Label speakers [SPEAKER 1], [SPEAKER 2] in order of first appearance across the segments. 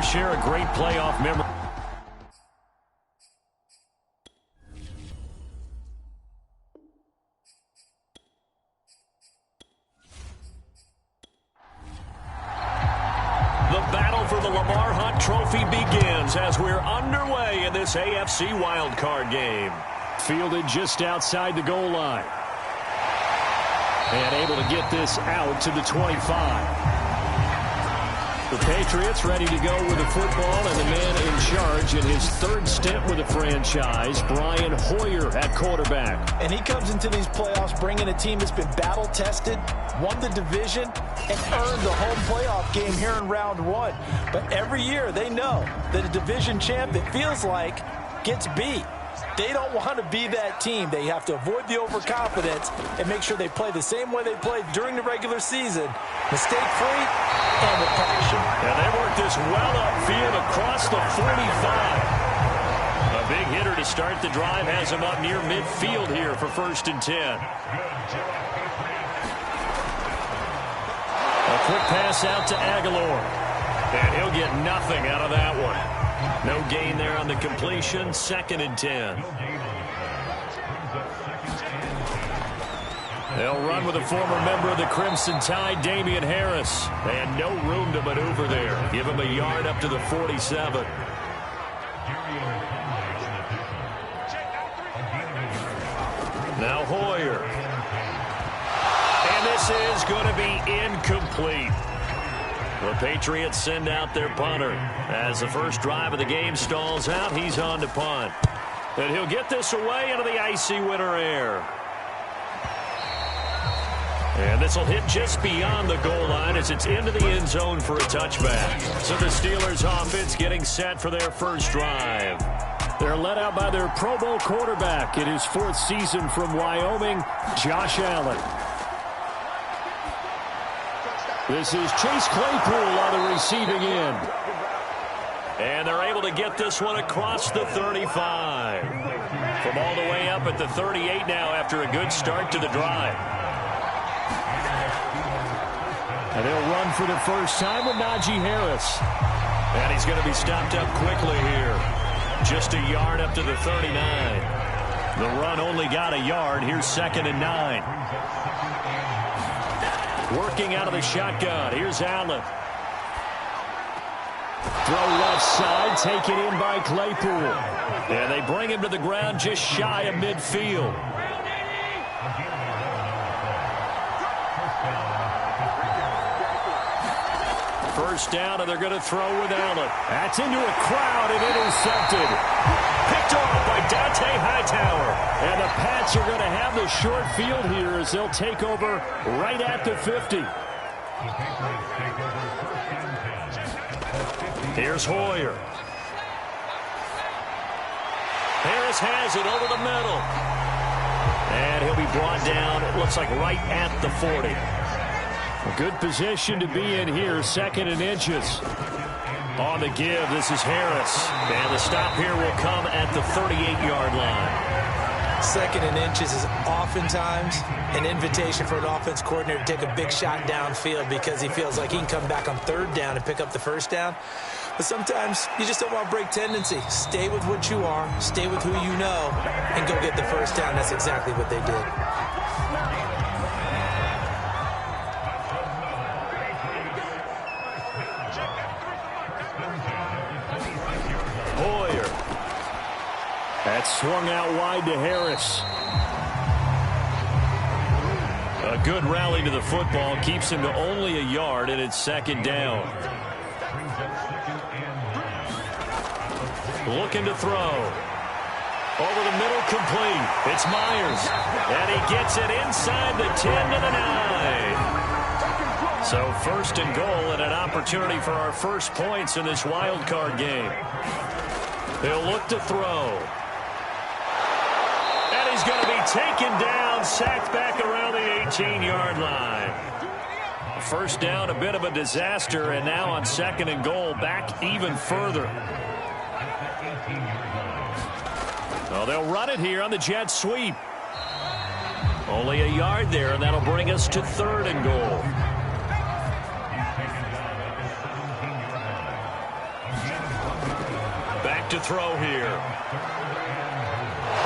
[SPEAKER 1] share of great playoff memory. The battle for the Lamar Hunt Trophy begins as we're underway in this AFC wildcard game. Fielded just outside the goal line. And able to get this out to the 25. The Patriots ready to go with the football, and the man in charge in his third stint with the franchise, Brian Hoyer at quarterback.
[SPEAKER 2] And he comes into these playoffs bringing a team that's been battle-tested, won the division, and earned the home playoff game here in round one. But every year they know that a division champ, it feels like, gets beat. They don't want to be that team. They have to avoid the overconfidence and make sure they play the same way they played during the regular season, mistake-free and with passion.
[SPEAKER 1] And they work this well upfield across the 45. A big hitter to start the drive has him up near midfield here for 1st and 10. A quick pass out to Aguilar. And he'll get nothing out of that one. No gain there on the completion. 2nd and 10. They'll run with a former member of the Crimson Tide, Damian Harris. And no room to maneuver there. Give him a yard up to the 47. Now Hoyer. And this is going to be incomplete. The Patriots send out their punter. As the first drive of the game stalls out, he's on to punt. And he'll get this away into the icy winter air. And this will hit just beyond the goal line as it's into the end zone for a touchback. So the Steelers offense getting set for their first drive. They're led out by their Pro Bowl quarterback in his 4th season from Wyoming, Josh Allen. This is Chase Claypool on the receiving end. And they're able to get this one across the 35. From all the way up at the 38 now after a good start to the drive. And they'll run for the first time with Najee Harris. And he's going to be stopped up quickly here. Just a yard up to the 39. The run only got a yard. Here's 2nd and 9. Working out of the shotgun. Here's Allen. Throw left side. Taken in by Claypool. And they bring him to the ground just shy of midfield. First down, and they're going to throw with Allen. That's into a crowd and intercepted. Picked off by Dante Hightower. And the Pats are going to have the short field here as they'll take over right at the 50. Here's Hoyer. Harris has it over the middle. And he'll be brought down, it looks like right at the 40. A good position to be in here, 2nd and inches. On the give, this is Harris. And the stop here will come at the 38-yard line.
[SPEAKER 2] 2nd and inches is oftentimes an invitation for an offense coordinator to take a big shot downfield because he feels like he can come back on 3rd down and pick up the 1st down. But sometimes you just don't want to break tendency. Stay with what you are, stay with who you know, and go get the 1st down. That's exactly what they did.
[SPEAKER 1] Hoyer. That's swung out wide to Harris. A good rally to the football keeps him to only a yard, and it's 2nd down. Looking to throw. Over the middle, complete. It's Myers. And he gets it inside the 10 to the 9. So 1st and goal and an opportunity for our first points in this wild card game. They'll look to throw. And he's going to be taken down, sacked back around the 18-yard line. 1st down, a bit of a disaster, and now on 2nd and goal, back even further. Well, they'll run it here on the jet sweep. Only a yard there, and that'll bring us to 3rd and goal. Back to throw here.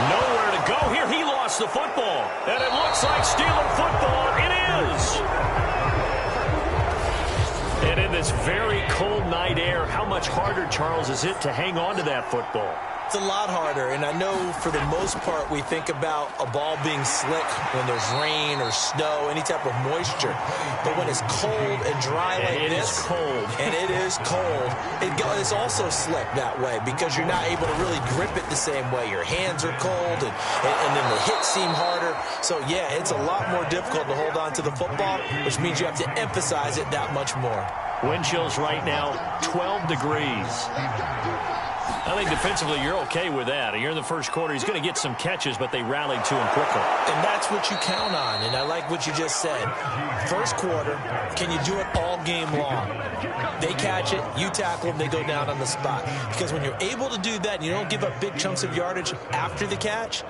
[SPEAKER 1] Nowhere to go here. He lost the football. And it looks like Steeler football. It is. And in this very cold night air, how much harder, Charles, is it to hang on to that football?
[SPEAKER 2] It's a lot harder, and I know for the most part we think about a ball being slick when there's rain or snow, any type of moisture. But when it's cold and dry like this, and it is cold, it's also slick that way because you're not able to really grip it the same way. Your hands are cold, and then the hits seem harder. So, yeah, it's a lot more difficult to hold on to the football, which means you have to emphasize it that much more.
[SPEAKER 1] Wind chills right now, 12 degrees. I think defensively you're okay with that. You're in the first quarter. He's going to get some catches, but they rallied to him quickly.
[SPEAKER 2] And that's what you count on, and I like what you just said. First quarter, can you do it all game long? They catch it, you tackle them, they go down on the spot. Because when you're able to do that and you don't give up big chunks of yardage after the catch,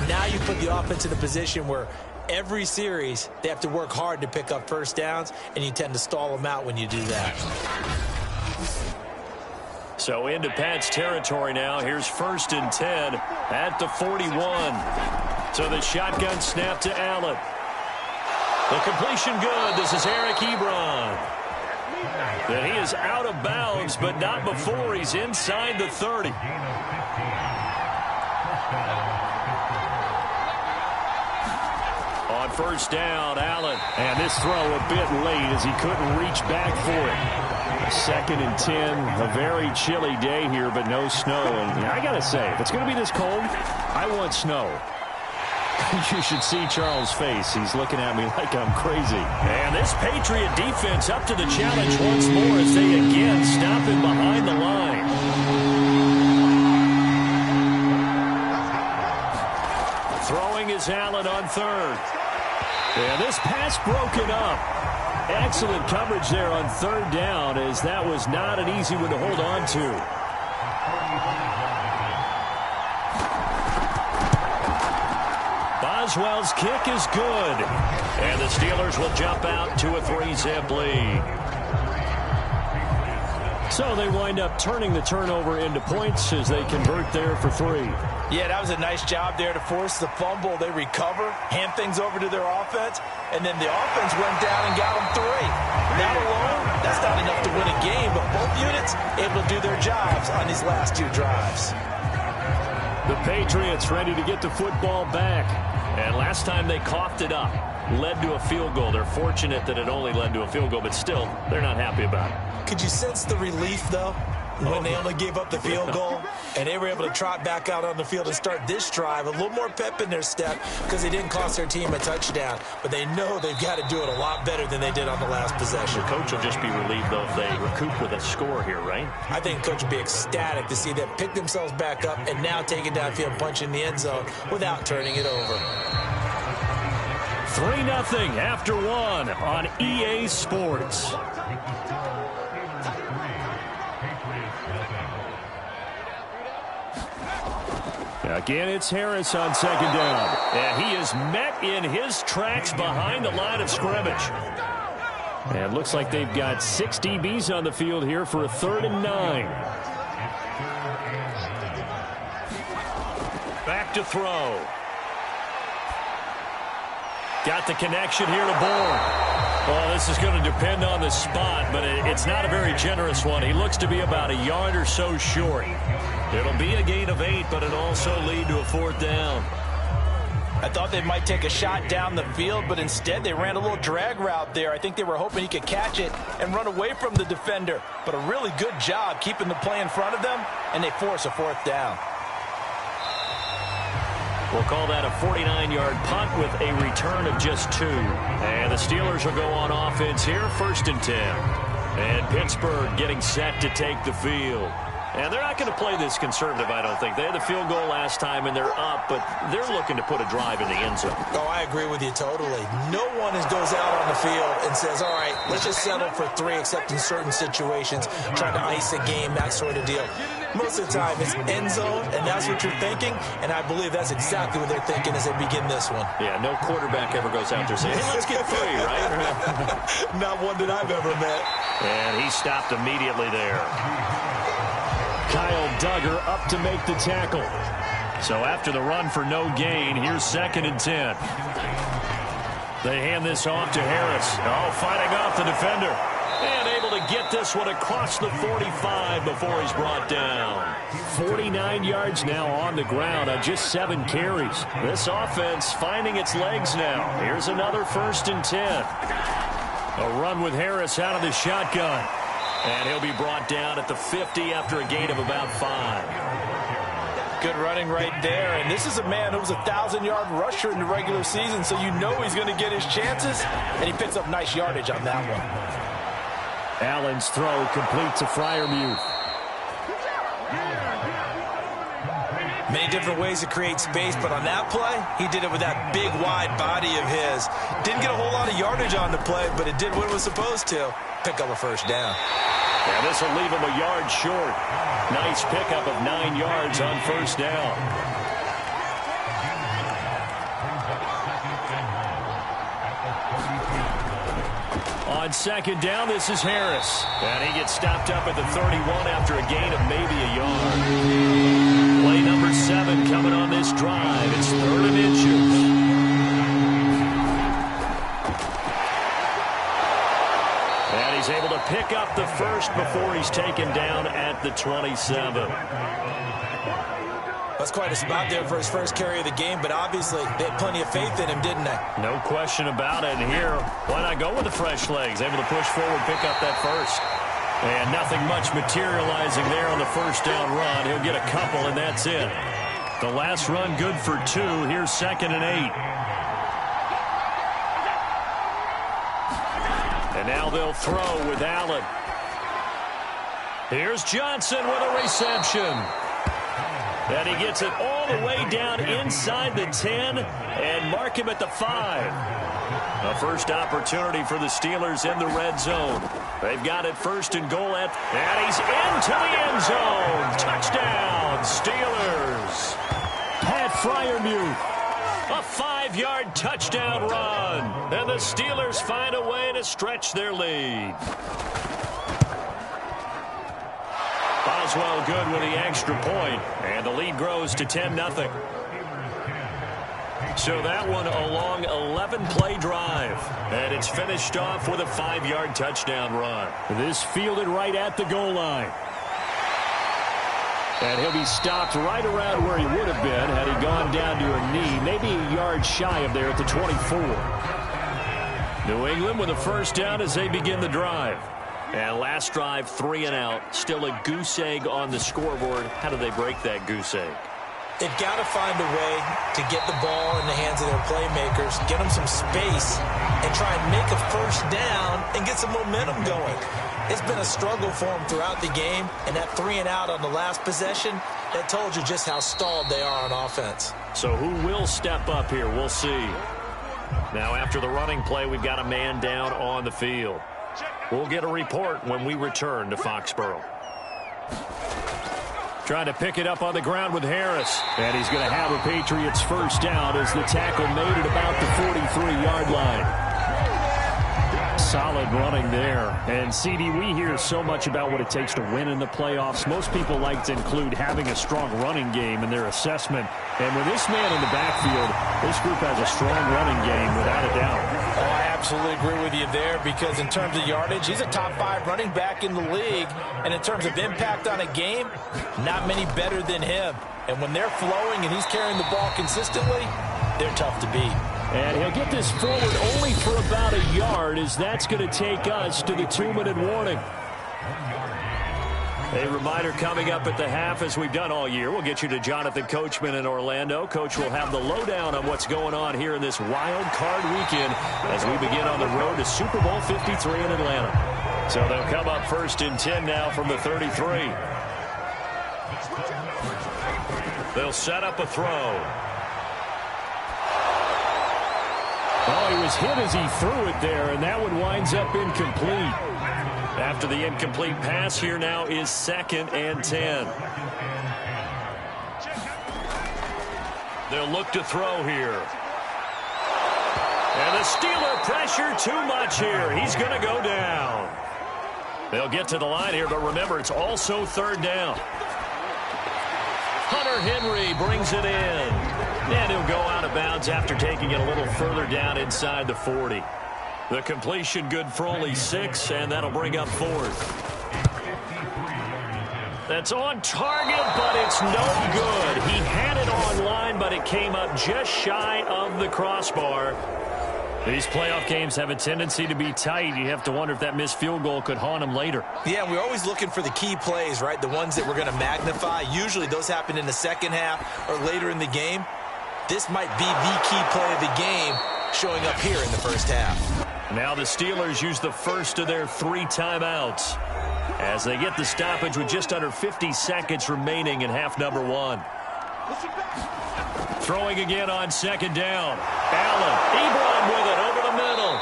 [SPEAKER 2] now you put the offense in a position where every series they have to work hard to pick up first downs, and you tend to stall them out when you do that.
[SPEAKER 1] So into Pat's territory now. Here's 1st and 10 at the 41. So the shotgun snap to Allen. The completion good. This is Eric Ebron. And he is out of bounds, but not before he's inside the 30. On 1st down, Allen. And this throw a bit late as he couldn't reach back for it. 2nd and 10, a very chilly day here, but no snow. And I got to say, if it's going to be this cold, I want snow. You should see Charles' face. He's looking at me like I'm crazy. And this Patriot defense up to the challenge once more as they again stop him behind the line. Throwing is Allen on 3rd. And this pass broken up. Excellent coverage there on 3rd down, as that was not an easy one to hold on to. Boswell's kick is good. And the Steelers will jump out to a 3-zip lead. So they wind up turning the turnover into points as they convert there for 3.
[SPEAKER 2] Yeah, that was a nice job there to force the fumble. They recover, hand things over to their offense, and then the offense went down and got them 3. That alone, that's not enough to win a game, but both units able to do their jobs on these last 2 drives.
[SPEAKER 1] The Patriots ready to get the football back. And last time they coughed it up, led to a field goal. They're fortunate that it only led to a field goal, but still, they're not happy about it.
[SPEAKER 2] Could you sense the relief, though, when they only gave up the field goal and they were able to trot back out on the field and start this drive? A little more pep in their step because they didn't cost their team a touchdown, but they know they've got to do it a lot better than they did on the last possession.
[SPEAKER 1] The coach will just be relieved, though, if they recoup with a score here, right?
[SPEAKER 2] I think the coach will be ecstatic to see them pick themselves back up and now take it downfield, punch in the end zone without turning it over.
[SPEAKER 1] 3-0 after 1 on EA Sports. Again, it's Harris on 2nd down. And he is met in his tracks behind the line of scrimmage. And looks like they've got 6 DBs on the field here for a 3rd and 9. Back to throw. Got the connection here to Bourne. Well, this is going to depend on the spot, but it's not a very generous one. He looks to be about a yard or so short. It'll be a gain of 8, but it'll also lead to a 4th down.
[SPEAKER 2] I thought they might take a shot down the field, but instead they ran a little drag route there. I think they were hoping he could catch it and run away from the defender. But a really good job keeping the play in front of them, and they force a 4th down.
[SPEAKER 1] We'll call that a 49-yard punt with a return of just 2. And the Steelers will go on offense here, 1st and 10. And Pittsburgh getting set to take the field. And they're not going to play this conservative, I don't think. They had the field goal last time, and they're up, but they're looking to put a drive in the end zone.
[SPEAKER 2] Oh, I agree with you totally. No one goes out on the field and says, all right, let's just settle for 3, except in certain situations, trying to ice a game, that sort of deal. Most of the time, it's end zone, and that's what you're thinking, and I believe that's exactly what they're thinking as they begin this one.
[SPEAKER 1] Yeah, no quarterback ever goes out there saying, hey, let's get 3, right?
[SPEAKER 2] Not one that I've ever met.
[SPEAKER 1] And he stopped immediately there. Kyle Duggar up to make the tackle. So after the run for no gain, here's 2nd and 10. They hand this off to Harris. Oh, fighting off the defender. And able to get this one across the 45 before he's brought down. 49 yards now on the ground on just 7 carries. This offense finding its legs now. Here's another 1st and 10. A run with Harris out of the shotgun. And he'll be brought down at the 50 after a gain of about 5.
[SPEAKER 2] Good running right there. And this is a man who was a 1,000-yard rusher in the regular season, so you know he's going to get his chances. And he picks up nice yardage on that one.
[SPEAKER 1] Allen's throw complete to Freiermuth.
[SPEAKER 2] Many different ways to create space, but on that play, he did it with that big, wide body of his. Didn't get a whole lot of yardage on the play, but it did what it was supposed to. Pick up a 1st down.
[SPEAKER 1] And this will leave him a yard short. Nice pickup of 9 yards on 1st down. On 2nd down, this is Harris. And he gets stopped up at the 31 after a gain of maybe a yard. Play number 7 coming on this drive. It's 3rd and inches. And he's able to pick up the 1st before he's taken down at the 27.
[SPEAKER 2] That's quite a spot there for his first carry of the game, but obviously they had plenty of faith in him, didn't they?
[SPEAKER 1] No question about it. And here, why not go with the fresh legs? Able to push forward, pick up that 1st. And nothing much materializing there on the 1st down run. He'll get a couple, and that's it. The last run good for 2. Here's 2nd and 8. And now they'll throw with Allen. Here's Johnson with a reception. And he gets it all the way down inside the 10 and mark him at the 5. A first opportunity for the Steelers in the red zone. They've got it 1st and goal and he's into the end zone. Touchdown, Steelers. Pat Freiermuth. A 5-yard touchdown run. And the Steelers find a way to stretch their lead. Boswell good with the extra point, and the lead grows to 10-0. So that one a long 11-play drive, and it's finished off with a 5-yard touchdown run. This fielded right at the goal line. And he'll be stopped right around where he would have been had he gone down to a knee, maybe a yard shy of there at the 24. New England with a 1st down as they begin the drive. And last drive, 3 and out. Still a goose egg on the scoreboard. How do they break that goose egg?
[SPEAKER 2] They've got to find a way to get the ball in the hands of their playmakers, get them some space, and try and make a 1st down and get some momentum going. It's been a struggle for them throughout the game, and that 3 and out on the last possession, that told you just how stalled they are on offense.
[SPEAKER 1] So who will step up here? We'll see. Now after the running play, we've got a man down on the field. We'll get a report when we return to Foxborough. Trying to pick it up on the ground with Harris. And he's going to have a Patriots 1st down as the tackle made it about the 43-yard line. Solid running there. And, CD, we hear so much about what it takes to win in the playoffs. Most people like to include having a strong running game in their assessment. And with this man in the backfield, this group has a strong running game without a doubt.
[SPEAKER 2] Oh, I absolutely agree with you there because in terms of yardage, he's a top 5 running back in the league. And in terms of impact on a game, not many better than him. And when they're flowing and he's carrying the ball consistently, they're tough to beat.
[SPEAKER 1] And he'll get this forward only for about a yard as that's going to take us to the 2-minute warning. A reminder coming up at the half, as we've done all year. We'll get you to Jonathan Coachman in Orlando. Coach will have the lowdown on what's going on here in this wild card weekend as we begin on the road to Super Bowl 53 in Atlanta. So they'll come up 1st and 10 now from the 33. They'll set up a throw. Oh, he was hit as he threw it there, and that one winds up incomplete. After the incomplete pass, here now is 2nd and 10. They'll look to throw here. And the Steeler pressure too much here. He's going to go down. They'll get to the line here, but remember, it's also 3rd down. Hunter Henry brings it in. And he'll go out of bounds after taking it a little further down inside the 40. The completion good for only 6, and that'll bring up 4th. That's on target, but it's no good. He had it on line, but it came up just shy of the crossbar. These playoff games have a tendency to be tight. You have to wonder if that missed field goal could haunt him later.
[SPEAKER 2] Yeah, we're always looking for the key plays, right? The ones that we're going to magnify. Usually those happen in the second half or later in the game. This might be the key play of the game showing up here in the first half.
[SPEAKER 1] Now the Steelers use the first of their 3 timeouts as they get the stoppage with just under 50 seconds remaining in half number 1. Throwing again on second down. Allen, Ebron with it over the middle.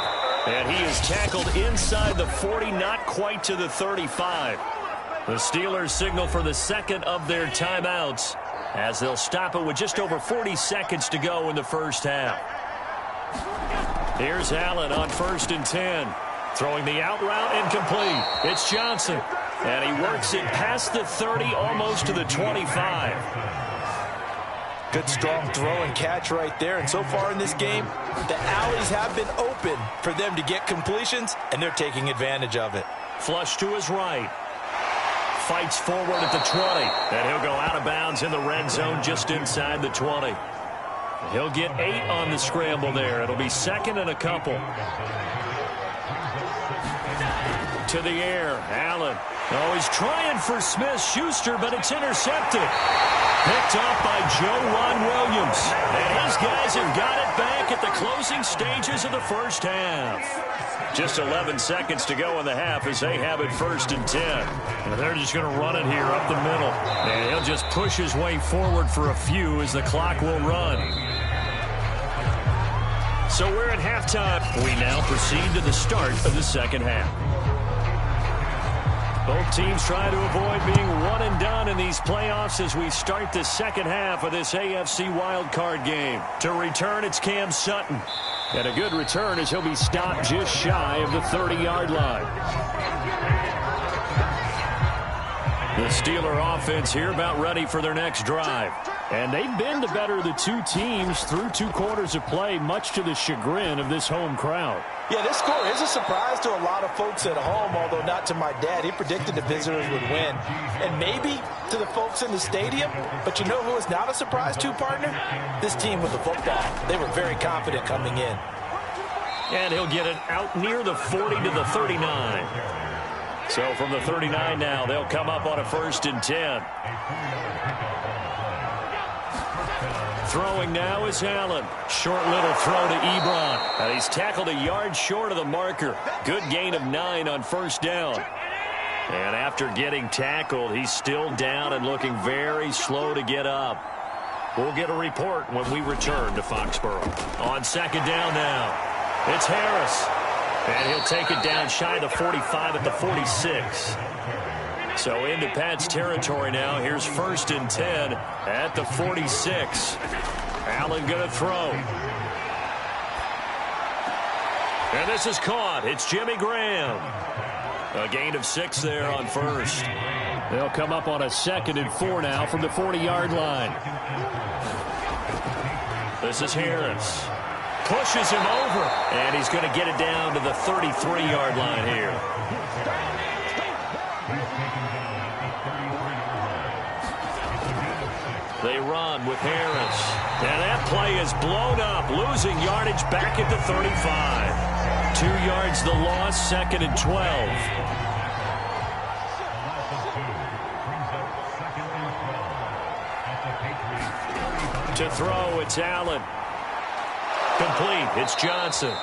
[SPEAKER 1] And he is tackled inside the 40, not quite to the 35. The Steelers signal for the second of their timeouts as they'll stop it with just over 40 seconds to go in the first half. Here's Allen on 1st and 10. Throwing the out route incomplete. It's Johnson. And he works it past the 30, almost to the 25.
[SPEAKER 2] Good strong throw and catch right there. And so far in this game, the alleys have been open for them to get completions, and they're taking advantage of it.
[SPEAKER 1] Flush to his right. Fights forward at the 20. And he'll go out of bounds in the red zone just inside the 20. He'll get 8 on the scramble there. It'll be 2nd and a couple. To the air, Allen. Oh, he's trying for Smith-Schuster, but it's intercepted. Picked up by Joe Ron Williams. And his guys have got it back at the closing stages of the first half. Just 11 seconds to go in the half as they have it 1st and 10. And they're just going to run it here up the middle. And he'll just push his way forward for a few as the clock will run. So we're at halftime. We now proceed to the start of the second half. Both teams try to avoid being one and done in these playoffs as we start the second half of this AFC wildcard game. To return, it's Cam Sutton. And a good return as he'll be stopped just shy of the 30-yard line. The Steeler offense here about ready for their next drive. And they've been the better of the 2 teams through 2 quarters of play, much to the chagrin of this home crowd.
[SPEAKER 2] Yeah, this score is a surprise to a lot of folks at home, although not to my dad. He predicted the visitors would win. And maybe to the folks in the stadium. But you know who is not a surprise to, partner? This team with the football. They were very confident coming in.
[SPEAKER 1] And he'll get it out near the 40 to the 39. So from the 39 now, they'll come up on a 1st and 10. Throwing now is Allen. Short little throw to Ebron. And he's tackled a yard short of the marker. Good gain of 9 on 1st down. And after getting tackled, he's still down and looking very slow to get up. We'll get a report when we return to Foxborough. On 2nd down now, it's Harris. And he'll take it down shy of the 45 at the 46. So into Pat's territory now. Here's 1st and 10 at the 46. Allen going to throw. And this is caught. It's Jimmy Graham. A gain of 6 there on 1st. They'll come up on a 2nd and 4 now from the 40-yard line. This is Harris. Pushes him over. And he's going to get it down to the 33-yard line here. They run with Harris. And that play is blown up, losing yardage back at the 35. 2 yards the loss, 2nd and 12. To throw, it's Allen. Complete, it's Johnson.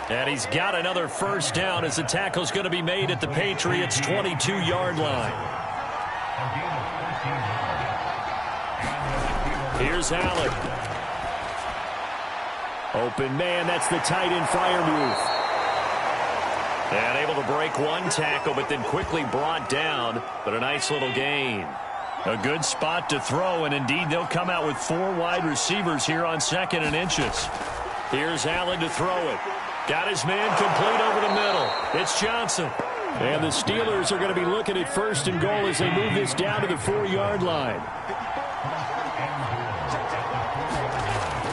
[SPEAKER 1] And he's got another 1st down as the tackle's going to be made at the Patriots' 22-yard line. Here's Allen. Open man, that's the tight end Freiermuth. And able to break 1 tackle, but then quickly brought down. But a nice little gain. A good spot to throw, and indeed they'll come out with 4 wide receivers here on 2nd and inches. Here's Allen to throw it. Got his man complete over the middle. It's Johnson. And the Steelers are going to be looking at first and goal as they move this down to the 4-yard line.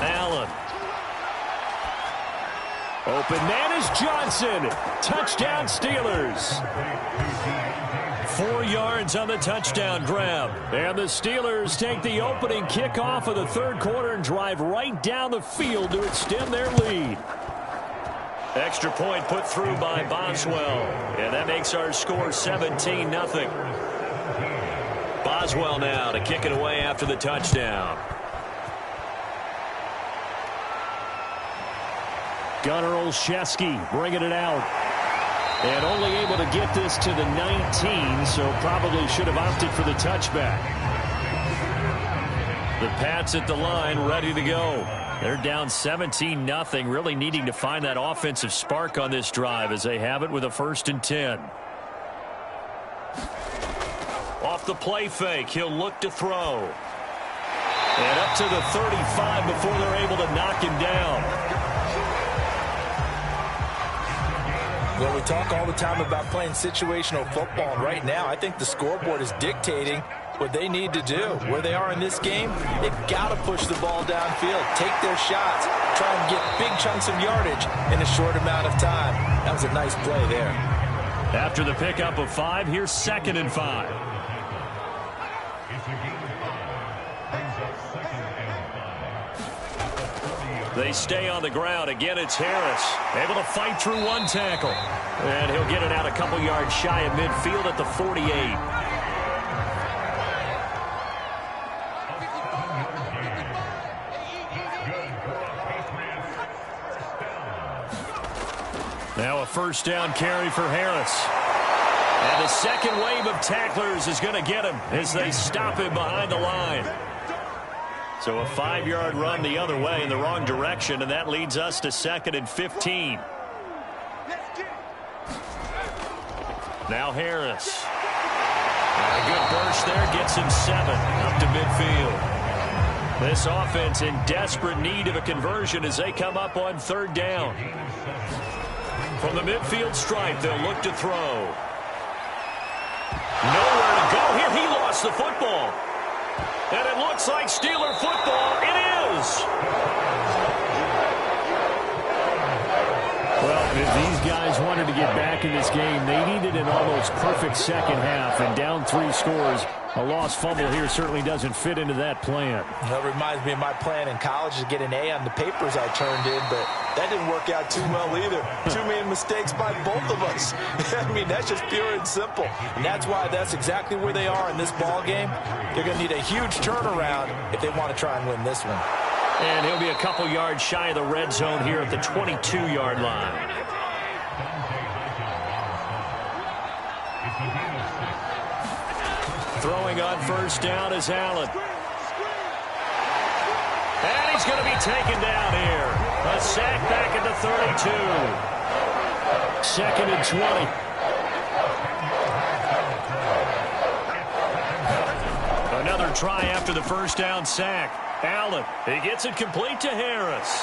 [SPEAKER 1] Allen. Open man is Johnson. Touchdown Steelers. 4 yards on the touchdown grab. And the Steelers take the opening kickoff of the third quarter and drive right down the field to extend their lead. Extra point put through by Boswell. And that makes our score 17-0. Boswell now to kick it away after the touchdown. Gunnar Olszewski bringing it out. And only able to get this to the 19, so probably should have opted for the touchback. The Pats at the line ready to go. They're down 17-0, really needing to find that offensive spark on this drive as they have it with a 1st and 10. Off the play fake, he'll look to throw. And up to the 35 before they're able to knock him down.
[SPEAKER 2] Well, we talk all the time about playing situational football, and right now I think the scoreboard is dictating what they need to do. Where they are in this game, they've got to push the ball downfield, take their shots, try and get big chunks of yardage in a short amount of time. That was a nice play there.
[SPEAKER 1] After the pickup of 5, here's 2nd and 5. They stay on the ground. Again, it's Harris. Able to fight through one tackle. And he'll get it out a couple yards shy of midfield at the 48. Now a 1st down carry for Harris. And the second wave of tacklers is going to get him as they stop him behind the line. So a 5-yard run the other way in the wrong direction, and that leads us to 2nd and 15. Now Harris. And a good burst there gets him 7 up to midfield. This offense in desperate need of a conversion as they come up on 3rd down. From the midfield stripe, they'll look to throw. Nowhere to go here. He lost the football. And it looks like Steeler football. It is. Well, if these guys wanted to get back in this game, they needed an almost perfect second half. And down 3 scores, a lost fumble here certainly doesn't fit into that plan.
[SPEAKER 2] That reminds me of my plan in college to get an A on the papers I turned in, but that didn't work out too well either. Too many mistakes by both of us. I mean, that's just pure and simple. And that's why that's exactly where they are in this ball game. They're going to need a huge turnaround if they want to try and win this one.
[SPEAKER 1] And he'll be a couple yards shy of the red zone here at the 22-yard line. Throwing on 1st down is Allen. And he's going to be taken down here. A sack back at the 32. 2nd and 20. Another try after the 1st down sack. Allen, he gets it complete to Harris.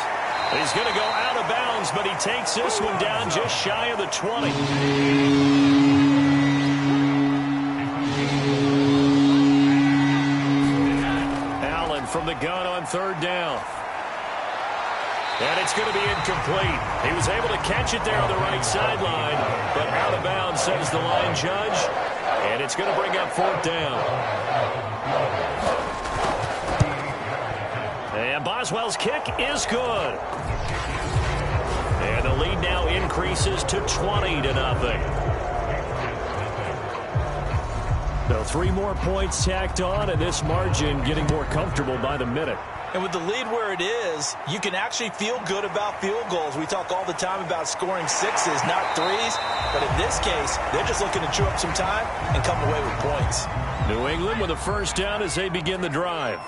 [SPEAKER 1] He's going to go out of bounds, but he takes this one down just shy of the 20. Allen from the gun on 3rd down. And it's going to be incomplete. He was able to catch it there on the right sideline, but out of bounds, says the line judge. And it's going to bring up 4th down. And Boswell's kick is good. And the lead now increases to 20-0. So 3 more points tacked on, and this margin getting more comfortable by the minute.
[SPEAKER 2] And with the lead where it is, you can actually feel good about field goals. We talk all the time about scoring 6s, not 3s. But in this case, they're just looking to chew up some time and come away with points.
[SPEAKER 1] New England with a 1st down as they begin the drive.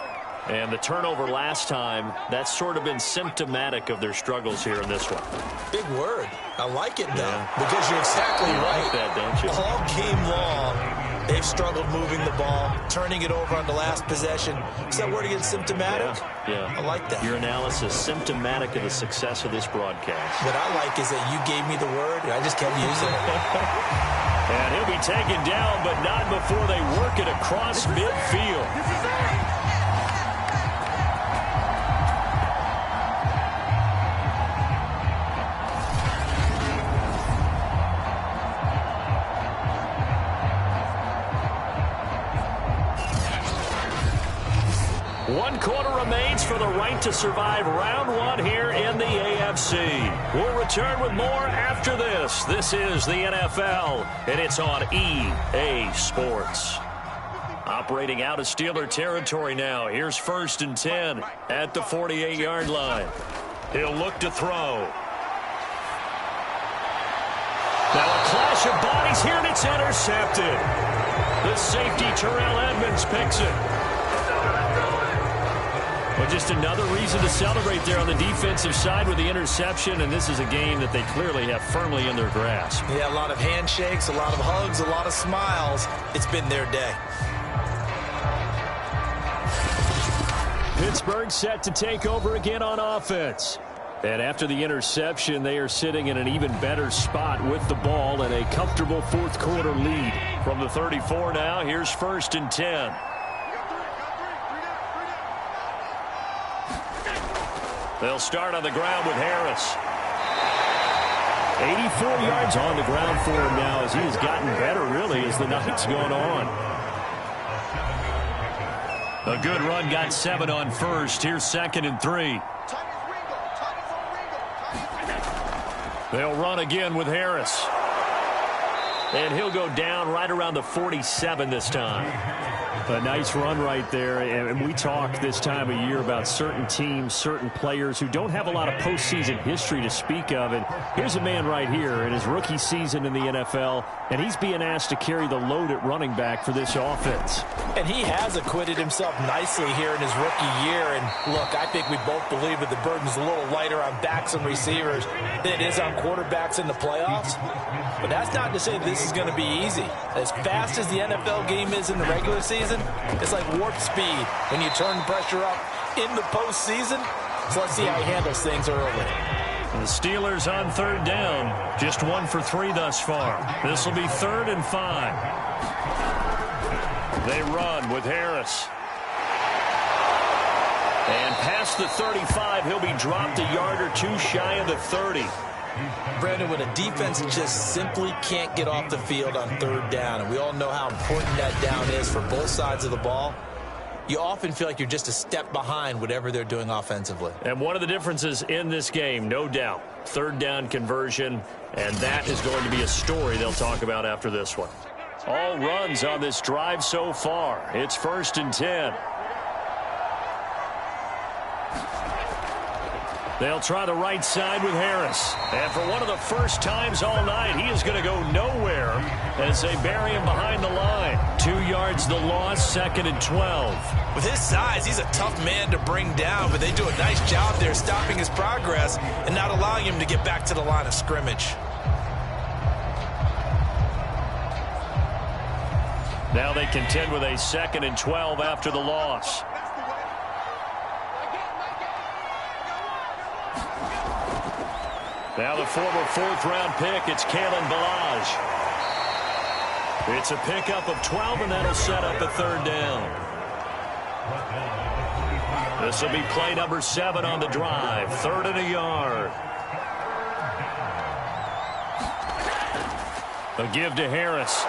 [SPEAKER 1] And the turnover last time, that's sort of been symptomatic of their struggles here in this one.
[SPEAKER 2] Big word. I like it, though, because you're exactly right.
[SPEAKER 1] Like that, don't you?
[SPEAKER 2] All game long, they've struggled moving the ball, turning it over on the last possession. Is that word again, symptomatic?
[SPEAKER 1] Yeah.
[SPEAKER 2] I like that.
[SPEAKER 1] Your analysis, symptomatic of the success of this broadcast.
[SPEAKER 2] What I like is that you gave me the word, and I just kept using it.
[SPEAKER 1] And he'll be taken down, but not before they work it across midfield. One quarter remains for the right to survive round one here in the AFC. We'll return with more after this. This is the NFL, and it's on EA Sports. Operating out of Steeler territory now. Here's 1st and 10 at the 48-yard line. He'll look to throw. Now a clash of bodies here, and it's intercepted. The safety, Terrell Edmonds, picks it. Well, just another reason to celebrate there on the defensive side with the interception, and this is a game that they clearly have firmly in their grasp.
[SPEAKER 2] Yeah, a lot of handshakes, a lot of hugs, a lot of smiles. It's been their day.
[SPEAKER 1] Pittsburgh set to take over again on offense. And after the interception, they are sitting in an even better spot with the ball and a comfortable fourth quarter lead. From the 34 now, here's 1st and 10. They'll start on the ground with Harris. 84 yards on the ground for him now as he has gotten better, really, as the night's gone on. A good run, got 7 on first. Here's 2nd and 3. They'll run again with Harris. And he'll go down right around the 47 this time. A nice run right there, and we talk this time of year about certain teams, certain players who don't have a lot of postseason history to speak of, and here's a man right here in his rookie season in the NFL, and he's being asked to carry the load at running back for this offense.
[SPEAKER 2] And he has acquitted himself nicely here in his rookie year, and look, I think we both believe that the burden's a little lighter on backs and receivers than it is on quarterbacks in the playoffs, but that's not to say this is going to be easy. As fast as the NFL game is in the regular season, it's like warp speed when you turn pressure up in the postseason. So let's see how he handles things early.
[SPEAKER 1] The Steelers on 3rd down. Just 1 for 3 thus far. This will be 3rd and 5. They run with Harris. And past the 35, he'll be dropped a yard or two shy of the 30.
[SPEAKER 2] Brandon, when a defense just simply can't get off the field on 3rd down, and we all know how important that down is for both sides of the ball, you often feel like you're just a step behind whatever they're doing offensively.
[SPEAKER 1] And one of the differences in this game, no doubt, 3rd down conversion, and that is going to be a story they'll talk about after this one. All runs on this drive so far. It's 1st and 10. They'll try the right side with Harris. And for one of the first times all night, he is going to go nowhere as they bury him behind the line. 2 yards the loss, 2nd and 12.
[SPEAKER 2] With his size, he's a tough man to bring down, but they do a nice job there stopping his progress and not allowing him to get back to the line of scrimmage.
[SPEAKER 1] Now they contend with a 2nd and 12 after the loss. Now the former 4th-round pick, it's Kalen Ballage. It's a pickup of 12, and that'll set up a 3rd down. This will be play number 7 on the drive. 3rd and a yard. A give to Harris.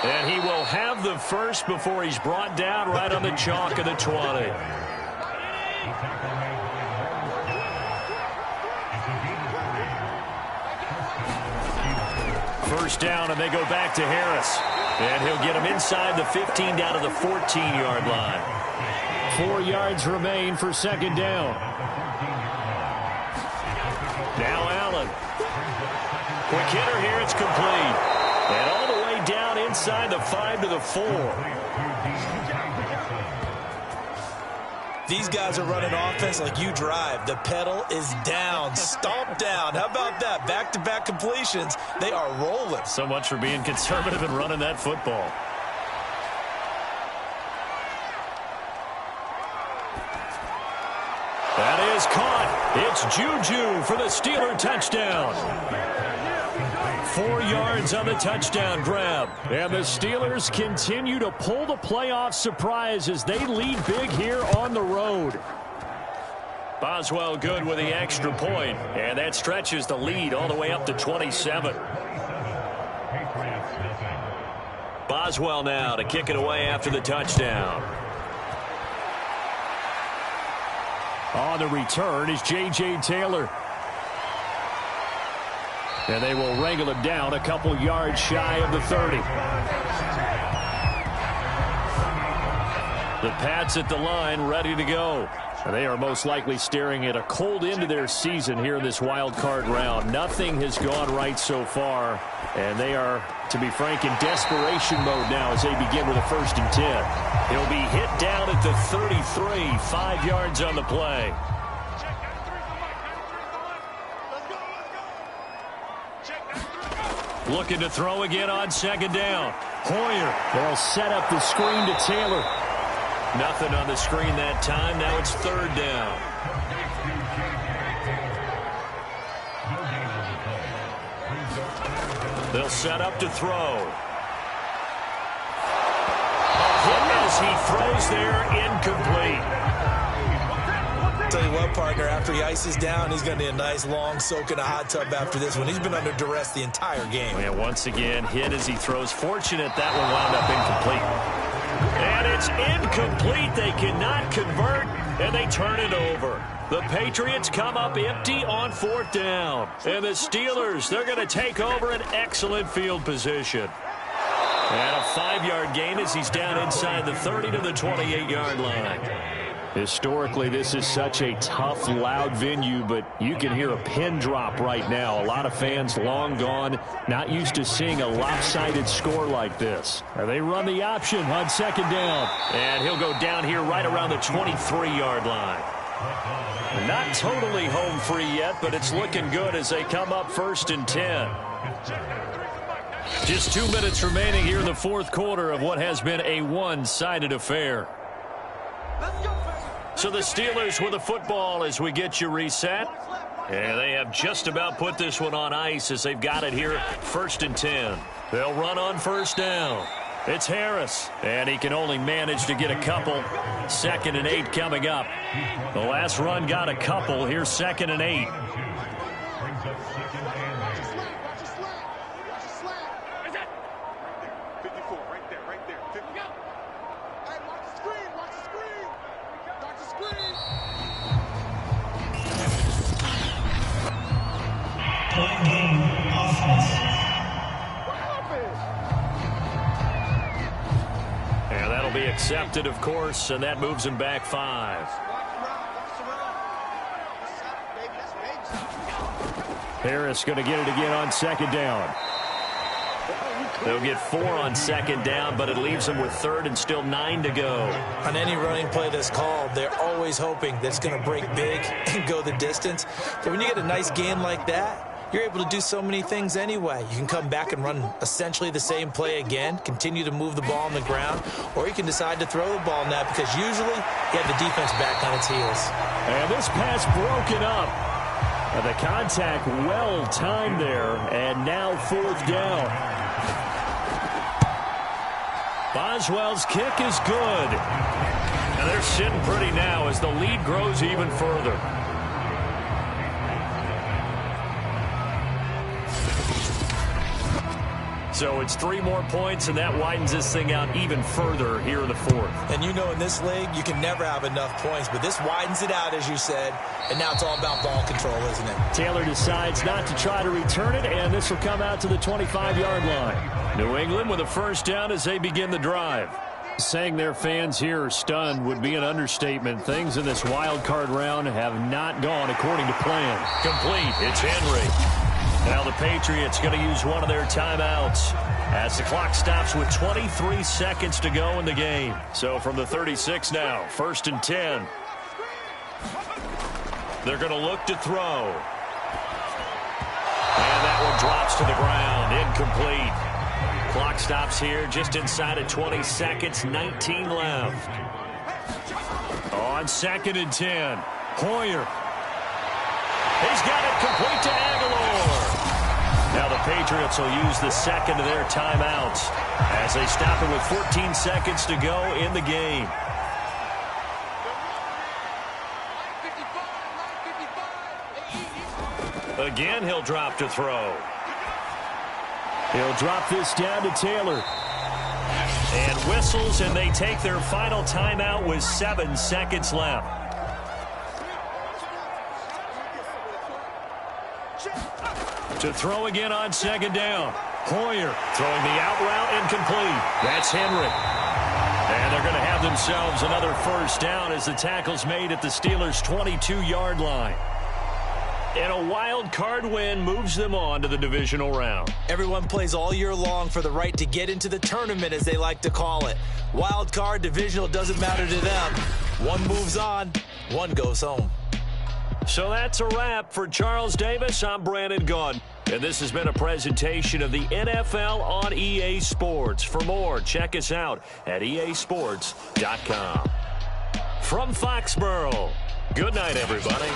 [SPEAKER 1] And he will have the first before he's brought down right on the chalk of the 20. First down, and they go back to Harris. And he'll get him inside the 15 down to the 14-yard line. 4 yards remain for 2nd down. Now Allen. Quick hitter here, it's complete. And all the way down inside the 5 to the 4.
[SPEAKER 2] These guys are running offense like you drive. The pedal is down, stomp down. How about that? Back-to-back completions. They are rolling.
[SPEAKER 1] So much for being conservative and running that football. That is caught. It's Juju for the Steeler touchdown. 4 yards on the touchdown grab. And the Steelers continue to pull the playoff surprise as they lead big here on the road. Boswell good with the extra point, and that stretches the lead all the way up to 27. Boswell now to kick it away after the touchdown. On the return is J.J. Taylor. And they will wrangle him down a couple yards shy of the 30. The Pats at the line ready to go. And they are most likely staring at a cold end to their season here in this wild card round. Nothing has gone right so far. And they are, to be frank, in desperation mode now as they begin with a 1st and 10. He'll be hit down at the 33, 5 yards on the play. Looking to throw again on 2nd down. Hoyer, they'll set up the screen to Taylor. Nothing on the screen that time. Now it's 3rd down. They'll set up to throw. A hit as he throws there, incomplete.
[SPEAKER 2] Tell you what, partner, after he ices down, he's going to need a nice long soak in a hot tub after this one. He's been under duress the entire game.
[SPEAKER 1] And once again, hit as he throws. Fortunate that one wound up incomplete. And it's incomplete. They cannot convert, and they turn it over. The Patriots come up empty on 4th down. And the Steelers, they're going to take over an excellent field position. And a 5-yard gain as he's down inside the 30 to the 28-yard line. Historically, this is such a tough, loud venue, but you can hear a pin drop right now. A lot of fans long gone, not used to seeing a lopsided score like this. They run the option on 2nd down. And he'll go down here right around the 23-yard line. Not totally home free yet, but it's looking good as they come up 1st and 10. Just 2 minutes remaining here in the 4th quarter of what has been a one-sided affair. So the Steelers with the football as we get you reset. And they have just about put this one on ice as they've got it here 1st and 10. They'll run on 1st down. It's Harris, and he can only manage to get a couple. 2nd and 8 coming up. The last run got a couple. Here's 2nd and 8. And that'll be accepted, of course, and that moves him back 5. Harris going to get it again on 2nd down. They'll get 4 on 2nd down, but it leaves them with 3rd and still 9 to go.
[SPEAKER 2] On any running play that's called, they're always hoping that it's going to break big and go the distance. But when you get a nice gain like that, you're able to do so many things anyway. You can come back and run essentially the same play again, continue to move the ball on the ground, or you can decide to throw the ball now because usually you have the defense back on its heels.
[SPEAKER 1] And this pass broken up. The contact well timed there, and now 4th down. Boswell's kick is good. And they're sitting pretty now as the lead grows even further. So it's 3 more points, and that widens this thing out even further here in the 4th.
[SPEAKER 2] And you know in this league, you can never have enough points, but this widens it out, as you said, and now it's all about ball control, isn't it?
[SPEAKER 1] Taylor decides not to try to return it, and this will come out to the 25-yard line. New England with a 1st down as they begin the drive. Saying their fans here are stunned would be an understatement. Things in this wild card round have not gone according to plan. Complete. It's Henry. Now the Patriots going to use one of their timeouts as the clock stops with 23 seconds to go in the game. So from the 36 now, 1st and 10. They're going to look to throw. And that one drops to the ground. Incomplete. Clock stops here just inside of 20 seconds. 19 left. On 2nd and 10. Hoyer. He's got it complete to Aguilar. Now the Patriots will use the second of their timeouts as they stop it with 14 seconds to go in the game. Again, he'll drop to throw. He'll drop this down to Taylor. And whistles, and they take their final timeout with 7 seconds left. To throw again on second down. Hoyer throwing the out route incomplete. That's Henry. And they're going to have themselves another first down as the tackle's made at the Steelers' 22-yard line. And a wild card win moves them on to the divisional round.
[SPEAKER 2] Everyone plays all year long for the right to get into the tournament, as they like to call it. Wild card, divisional, doesn't matter to them. One moves on, one goes home.
[SPEAKER 1] So that's a wrap for Charles Davis. I'm Brandon Gaudin. And this has been a presentation of the NFL on EA Sports. For more, check us out at easports.com. From Foxborough, good night, everybody.